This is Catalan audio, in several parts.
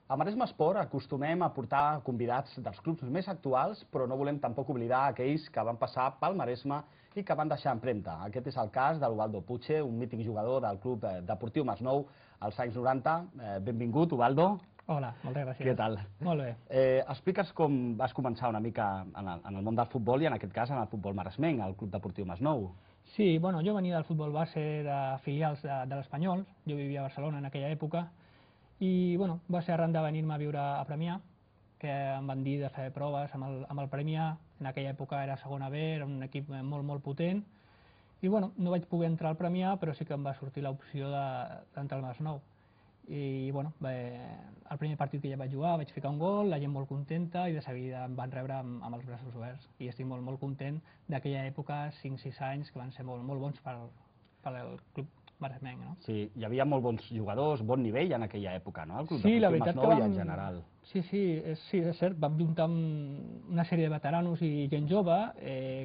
A Maresme Esport acostumem a portar convidats dels clubs més actuals, però no volem tampoc oblidar aquells que van passar pel Maresme i que van deixar empremta. Aquest és el cas d'Ubaldo Puche, un mític jugador del Club Deportiu Masnou als anys 90. Benvingut, Ubaldo. Hola, moltes gràcies. Què tal? Molt bé. Explica'ns com vas començar una mica en el món del futbol i en aquest cas en el futbol maresmenc, al Club Deportiu Masnou. Sí, bueno, jo venia del futbol base de filials de l'Espanyol, jo vivia a Barcelona en aquella època, i bueno, va ser arran de venir-me a viure a Premià, que em van dir de fer proves amb el Premià. En aquella època era segona B, era un equip molt potent, i bueno, no vaig poder entrar al Premià, però sí que em va sortir l'opció d'entrar al Masnou. I bueno, el primer partit que ja vaig jugar vaig ficar un gol, la gent molt contenta i de seguida em van rebre amb els braços oberts. I estic molt content d'aquella època, 5-6 anys, que van ser molt bons pel club maresmenc, no? Sí, hi havia molt bons jugadors, bon nivell en aquella època, no? El Club Sí, la Deportiu veritat Masnou que i en general. Sí, és cert, vam juntar una sèrie de veteranos i gent jove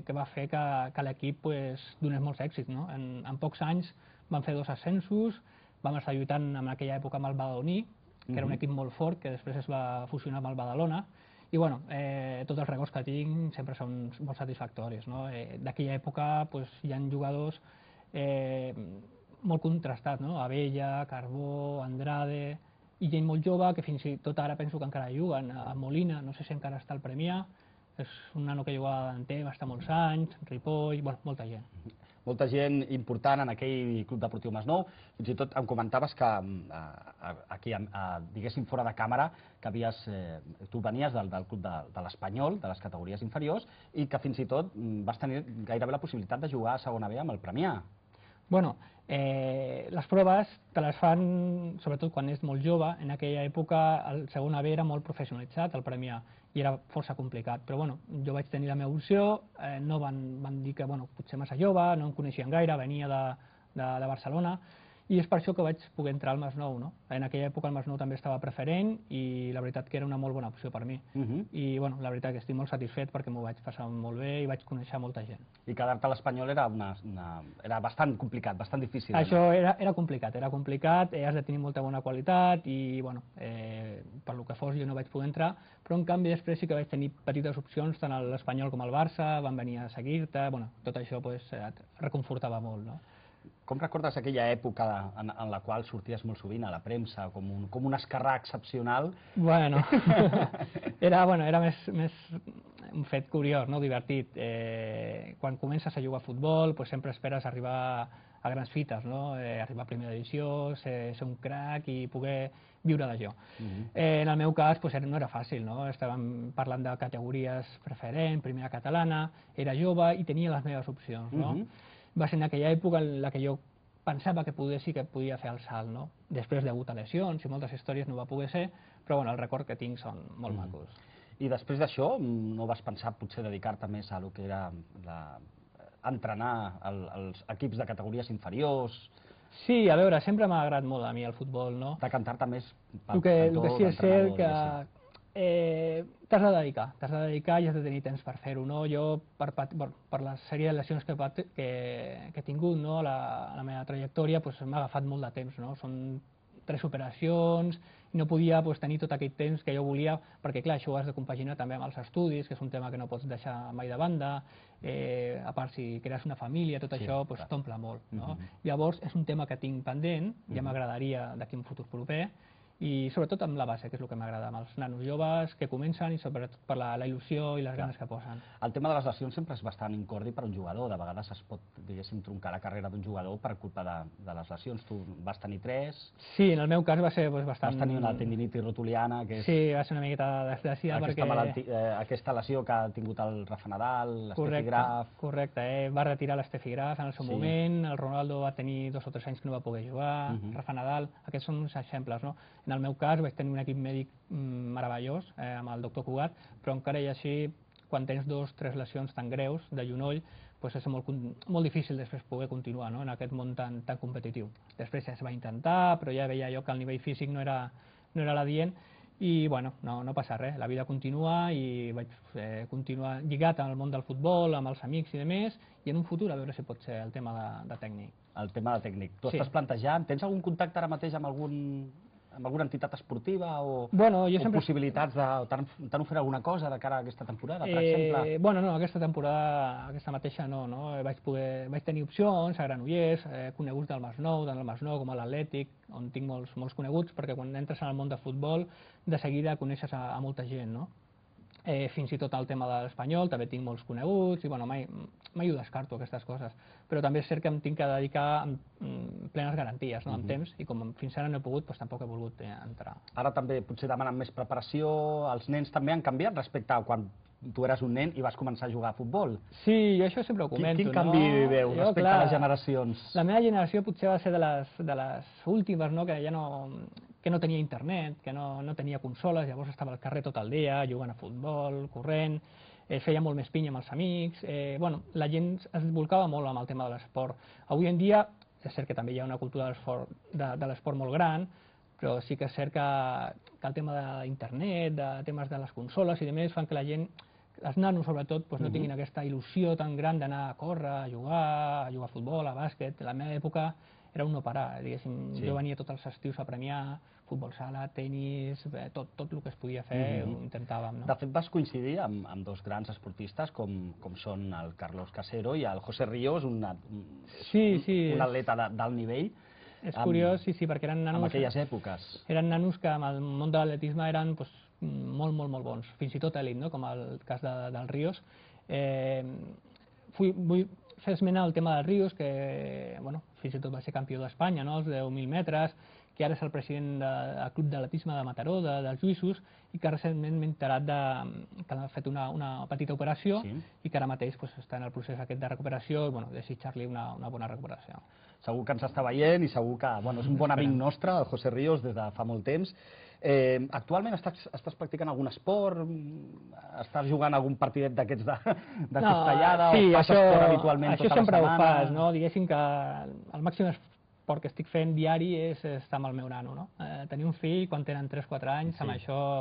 que va fer que l'equip donés molts èxits, no? En pocs anys vam fer 2 ascensos, vam estar lluitant en aquella època amb el Badaloní, que era un equip molt fort, que després es va fusionar amb el Badalona, i bueno, tots els records que tinc sempre són molt satisfactoris, no? D'aquella època hi ha jugadors molt contrastats, no? Abella, Carbó, Andrade, i gent molt jove que fins i tot ara penso que encara juguen. A Molina, no sé si encara està al Premià, és un nano que jugava de davanter, va estar molts anys, Ripoll, bueno, molta gent. Molta gent important en aquell Club Deportiu Masnou. Fins i tot em comentaves que aquí, diguéssim, fora de càmera, que tu venies del club de l'Espanyol, de les categories inferiors, i que fins i tot vas tenir gairebé la possibilitat de jugar a segona B amb el Premià. Bueno, les proves te les fan, sobretot quan és molt jove. En aquella època el segona B era molt professionalitzat, el Premià, i era força complicat. Però bueno, jo vaig tenir la meva opció, no van dir que potser massa jove, no em coneixien gaire, venia de Barcelona, i és per això que vaig poder entrar al Masnou, no? En aquella època el Masnou també estava preferent i la veritat que era una molt bona opció per mi. I bueno, la veritat que estic molt satisfet perquè m'ho vaig passar molt bé i vaig conèixer molta gent. I quedar-te a l'Espanyol era bastant complicat, bastant difícil. Això era complicat, has de tenir molta bona qualitat i bueno, per lo que fos jo no vaig poder entrar, però en canvi després sí que vaig tenir petites opcions tant a l'Espanyol com al Barça, van venir a seguir-te, bueno, tot això et reconfortava molt, no? Com recordes aquella època en la qual sorties molt sovint a la premsa, com un esquerrà excepcional? Bueno, era més un fet curiós, no? Divertit. Quan comences a jugar a futbol sempre esperes arribar a grans fites, no? Arribar a primera divisió, ser un crac i poder viure d'allò. En el meu cas no era fàcil, no? Estàvem parlant de categories preferent, primera catalana, era jove i tenia les meves opcions, no? Va ser en aquella època en la que jo pensava que podia fer el salt, no? Després, degut a lesions i moltes històries, no va poder ser, però bueno, el record que tinc són molt macos. I després d'això, no vas pensar potser dedicar-te més a lo que era entrenar els equips de categories inferiors? Sí, a veure, sempre m'ha agradat molt a mi el futbol, no? Decantar-te més pel cantó sí és cert que t'has de dedicar i has de tenir temps per fer-ho, no? Jo, per la sèrie de lesions que he tingut a la meva trajectòria, m'ha agafat molt de temps, no? Són 3 operacions i no podia tenir tot aquell temps que jo volia, perquè clar, això ho has de compaginar també amb els estudis, que és un tema que no pots deixar mai de banda, a part si crees una família, tot això t'omple molt, no? Llavors és un tema que tinc pendent, ja m'agradaria d'aquí un futur proper, i sobretot amb la base, que és el que m'agrada, amb els nanos joves que comencen i sobretot per la il·lusió i les ganes que posen. El tema de les lesions sempre és bastant incordi per un jugador, de vegades es pot, diguéssim, truncar la carrera d'un jugador per culpa de les lesions. Tu vas tenir 3? Sí, en el meu cas va ser bastant... Vas tenir una tendinitis rotuliana, que és... Sí, va ser una miqueta desgràcia perquè... Aquesta lesió que ha tingut el Rafa Nadal, l'Estefi Graf... Correcte, va retirar l'Estefi Graf en el seu moment, el Ronaldo va tenir 2 o 3 anys que no va poder jugar, Rafa Nadal, aquests són uns exemples, no? En el meu cas vaig tenir un equip mèdic meravellós amb el doctor Cugat, però encara i així, quan tens 2 o 3 lesions tan greus de genoll, és molt difícil després poder continuar en aquest món tan competitiu. Després ja es va intentar, però ja veia jo que el nivell físic no era l'adient i bueno, no passa res, la vida continua i vaig continuar lligat al món del futbol, amb els amics i demés, i en un futur a veure si pot ser el tema de tècnic. El tema de tècnic. Tu estàs plantejant, tens algun contacte ara mateix amb algun amb alguna entitat esportiva o possibilitats de t'han ofert alguna cosa de cara a aquesta temporada, per exemple? Bueno, no, aquesta temporada, aquesta mateixa no. Vaig tenir opcions a Granollers, coneguts del Masnou, com a l'Atlètic, on tinc molts coneguts, perquè quan entres en el món de futbol, de seguida coneixes a molta gent, no? Fins i tot el tema de l'Espanyol, també tinc molts coneguts, i bueno, mai ho descarto, aquestes coses. Però també és cert que em tinc que dedicar amb plenes garanties, amb temps, i com fins ara no he pogut, doncs tampoc he volgut entrar. Ara també potser demanen més preparació, els nens també han canviat respecte a quan tu eres un nen i vas començar a jugar a futbol. Sí, jo això sempre ho comento. Quin canvi veu respecte a les generacions? La meva generació potser va ser de les últimes, que no tenia internet, que no tenia consoles, llavors estava al carrer tot el dia, jugant a futbol, corrent, feia molt més pinya amb els amics, la gent es volcava molt amb el tema de l'esport. Avui en dia, és cert que també hi ha una cultura de l'esport molt gran, però sí que és cert que el tema d'internet, de temes de les consoles i demés, fan que la gent, els nanos sobretot, no tinguin aquesta il·lusió tan gran d'anar a córrer, a jugar a futbol, a bàsquet. A la meva època era un no parar, diguéssim. Jo venia tots els estius a premiar, futbol sala, tenis, tot el que es podia fer ho intentàvem. De fet, vas coincidir amb dos grans esportistes com són el Carlos Casero i el José Ríos, un atleta d'alt nivell. És curiós, sí, perquè eren nanos... En aquelles èpoques. Eren nanos que amb el món de l'atletisme eren molt bons, fins i tot elit, com el cas del Ríos. Vull fer esment al tema del Ríos, que fins i tot va ser campió d'Espanya, els 10.000 metres, que ara és el president del Club d'Atletisme de Mataró, dels Lluïssos, i que recentment m'he enterat que ha fet una petita operació i que ara mateix està en el procés aquest de recuperació i desitjar-li una bona recuperació. Segur que ens està veient i segur que és un bon amic nostre, el José Ríos, des de fa molt temps. Actualment estàs practicant algun esport? Estàs jugant algun partidet d'aquests de costellada? Sí, això sempre ho fas. Diguéssim que el màxim esport que estic fent diari és estar amb el meu nano. Tenir un fill quan tenen 3-4 anys, amb això,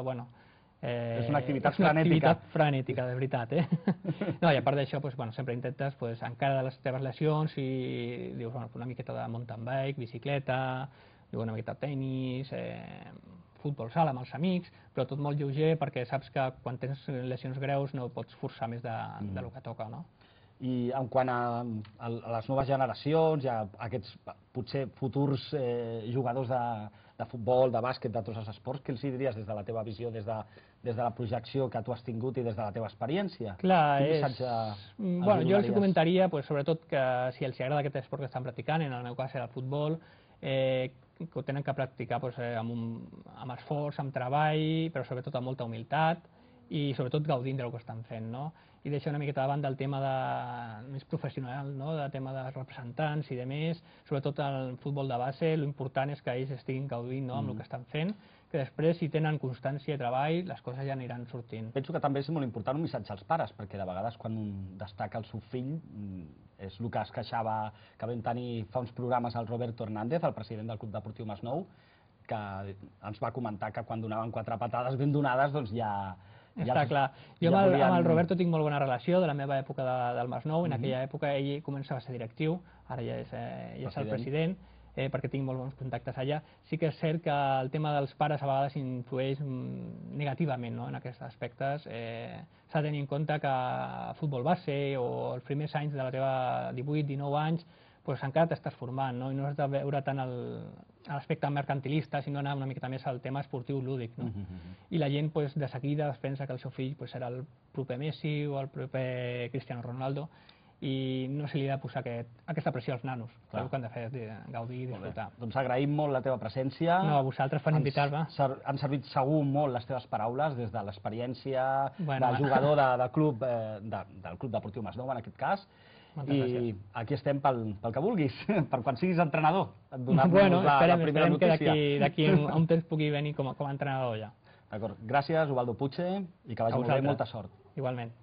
és una activitat frenètica. És una activitat frenètica, de veritat. I a part d'això, sempre intentes, encara de les teves lesions, i dius una miqueta de mountain bike, bicicleta, una miqueta de tenis, futbol sala amb els amics, però tot molt lleuger perquè saps que quan tens lesions greus no pots forçar més del que toca. I en quant a les noves generacions, aquests potser futurs jugadors de futbol, de bàsquet, de tots els esports, què els diries des de la teva visió, des de la projecció que tu has tingut i des de la teva experiència? Clar, jo els comentaria sobretot que si els agrada aquest esport que estan practicant, en el meu cas era el futbol, que ho tenen que practicar amb esforç, amb treball, però sobretot amb molta humilitat i sobretot gaudint del que estan fent, i deixar una miqueta davant del tema més professional, del tema de representants i de més, sobretot el futbol de base, l'important és que ells estiguin gaudint amb el que estan fent, que després, si tenen constància i treball, les coses ja aniran sortint. Penso que també és molt important un missatge als pares, perquè de vegades quan un destaca el seu fill, és el que es queixava, que vam tenir fa uns programes al Roberto Hernández, el president del Club Deportiu Masnou, que ens va comentar que quan donaven 4 patades ben donades, doncs ja... Està clar. Jo amb el Roberto tinc molt bona relació, de la meva època del Masnou. En aquella època ell començava a ser directiu, ara ja és el president, perquè tinc molt bons contactes allà. Sí que és cert que el tema dels pares a vegades influeix negativament en aquests aspectes. S'ha de tenir en compte que el futbol base o els primers anys de la teva 18-19 anys encara t'estàs formant, i no has de veure tant l'aspecte mercantilista, sinó anar una miqueta més al tema esportiu lúdic. I la gent de seguida es pensa que el seu fill serà el proper Messi o el proper Cristiano Ronaldo, i no se li ha de posar aquesta pressió als nanos, que el que han de fer és gaudir i disfrutar. Doncs agraïm molt la teva presència. No, a vosaltres per invitar-me. Han servit segur molt les teves paraules des de l'experiència del jugador del Club Deportiu Masnou, en aquest cas. I aquí estem pel que vulguis, per quan siguis entrenador, et donar-nos la primera notícia. Esperem que d'aquí a un temps pugui venir com a entrenador ja. D'acord, gràcies, Ubaldo Puche, i que vagi molt bé, molta sort. Igualment.